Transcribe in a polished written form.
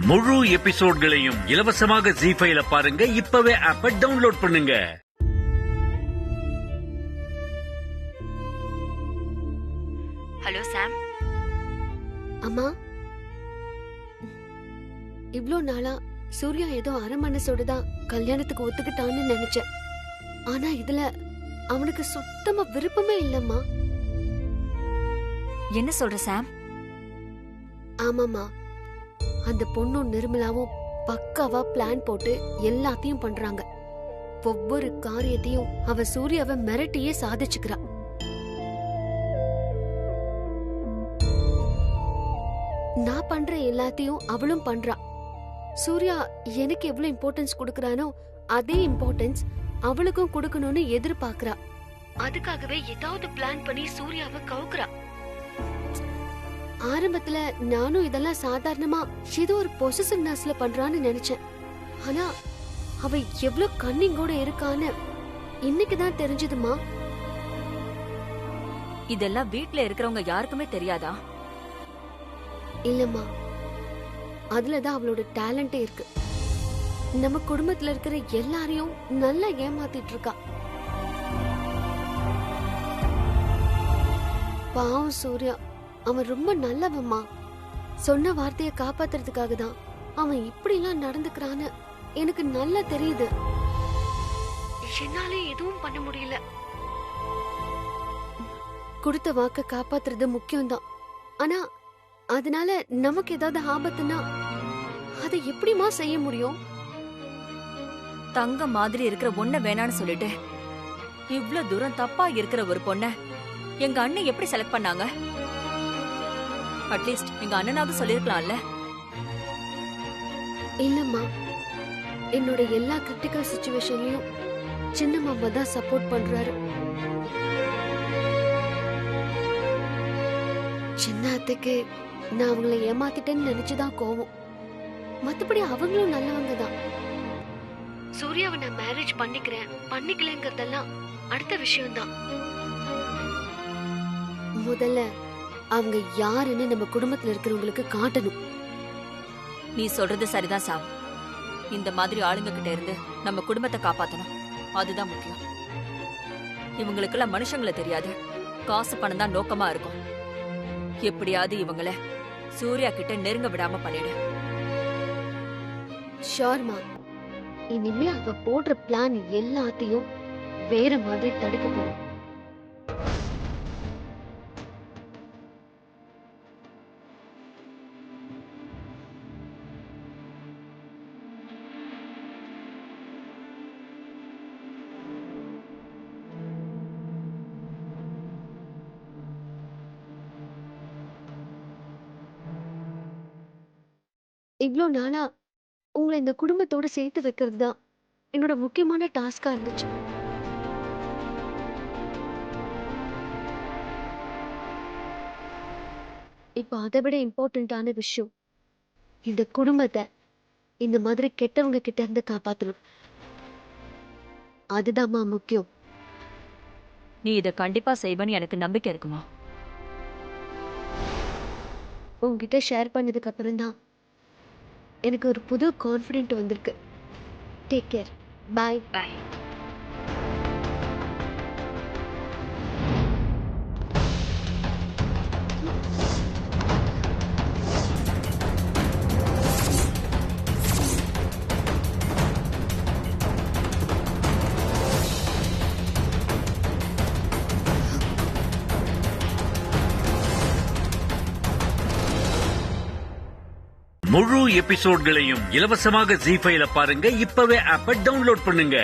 முழு எபிசோட்களையும் இலவசமாக ஜீ5ல பாருங்க. இப்பவே ஆப்பை டவுன்லோட் பண்ணுங்க. ஹலோ சாம். அம்மா, இவ்ளோ நாளா சூர்யா ஏதோ அரை மனசோடதான் கல்யாணத்துக்கு ஒத்துக்கிட்டான்னு நினைச்சேன். ஆனா இதுல அவனுக்கு சுத்தமா விருப்பமே இல்லம்மா. என்ன சொல்ற சாம்? ஆமாமா, அந்த பொண்ணும் நிர்மலாவும் பக்காவா பிளான் போட்டு எல்லாத்தையும் பண்றாங்க. ஒவ்வொரு காரியத்தையும் அவ சூர்யாவை மிரட்டியே சாதிச்சுக்கிறா. நான் பண்ற எல்லாத்தையும் அவளும் பண்றா. சூர்யா எனக்கு எவ்வளவு இம்பார்ட்டன்ஸ் கொடுக்கறானோ அதே இம்பார்ட்டன்ஸ் அவளுக்கும் கொடுக்கணும்னு எதிர்பார்க்கறா. அதுக்காகவே ஏதாவது பிளான் பண்ணி சூர்யாவை கவுக்குறா. ஆரம்பத்துல நானும் இதெல்லாம் சாதாரணமா ஏதோ ஒரு பொசசிவ்னஸ்ல பண்றான்னு நினைச்சேன். ஆனா அவ எவ்வளவு கன்னிங்கோட இருக்கான்னு இன்னைக்குதான் தெரிஞ்சதுமா. இதெல்லாம் வீட்ல இருக்கிறவங்க யாருக்குமே தெரியாதா? இல்லம்மா, அதுலதான் அவளோட டேலண்டே இருக்கு. நம்ம குடும்பத்துல இருக்கிற எல்லாரையும் நல்லா ஏமாத்திட்டு இருக்கா. பாவம் சூர்யா, அவன் ரொம்ப நல்லவம்மா. சொன்ன வார்த்தைய காப்பாத்துறதுக்காக தான் அவன் இப்படி எல்லாம் நடந்துக்கிறான்னு எனக்கு நல்லா தெரியுது. என்னால எதுவும் பண்ண முடியல. கொடுத்த வாக்க காப்பாத்துறது முக்கியம்தான். ஆனா அதனால நமக்கு ஏதாவது ஆபத்துனா அதை எப்படிமா செய்ய முடியும்? தங்க மாதிரி இருக்கிற ஒண்ண வேணான்னு சொல்லிட்டு இவ்ளோ தூரம் தப்பா இருக்கிற ஒரு பொண்ண எங்க அண்ணன் எப்படி செலக்ட் பண்ணாங்க? அட்லீஸ்ட் எங்க அண்ணனாவது சொல்லிருக்கலாம்ல. இல்லம்மா, என்னோட எல்லா கிரிட்டிக்கல் சிச்சுவேஷன்லயும் சின்ன மாமா தான் சப்போர்ட் பண்றாரு. சின்ன அத்தைக்கு நான் அவங்கள ஏமாத்திட்டேன்னு நினைச்சுதான் கோவம். மத்தபடி அவங்களும் நல்லவங்க தான். சூர்யாவை நான் மேரேஜ் பண்ணிக்கிறேன் பண்ணிக்கலங்கிறதெல்லாம் அடுத்த விஷயம்தான். முதல்ல அவங்க யாருன்னு நம்ம குடும்பத்துல இருக்கிறவங்களுக்கு காட்டணும். நீ சொல்றது சரிதான் சாம். இந்த மாதிரி ஆளுங்க கிட்ட இருந்து நம்ம குடும்பத்தை காப்பாத்தணும். அதுதான் முக்கியம். இவங்களுக்கெல்லாம் மனுஷங்களை தெரியாது, காசு பணம் தான் நோக்கமா இருக்கும். எப்படியாவது இவங்கள சூர்யா கிட்ட நெருங்க விடாம பண்ணிடு. ஷோர்மா, இனிமே அவ போடுற பிளான் எல்லாத்தையும் வேற மாதிரி தடுக்க போறோம். இவ்ளோ நாளா உங்களை இந்த குடும்பத்தோட சேர்த்து வைக்கிறது தான் என்னோட முக்கியமான டாஸ்கா இருந்துச்சு. இப்போ அதை விட இம்பார்ட்டன்டான விஷயம், இந்த குடும்பத்தை இந்த மாதிரி கெட்டவங்க கிட்ட இருந்து காப்பாத்தணும். அதுதான்மா முக்கியம். நீ இத கண்டிப்பா செய்வன்னு எனக்கு நம்பிக்கை இருக்குமா? உங்ககிட்ட ஷேர் பண்ணதுக்கு அப்புறம் தான் எனக்கு ஒரு புது கான்ஃபிடென்ட் வந்திருக்கு. Take care. பாய். பாய். முழு எபிசோட்களையும் இலவசமாக ஜீ5ல பாருங்க. இப்பவே ஆப்பை டவுன்லோட் பண்ணுங்க.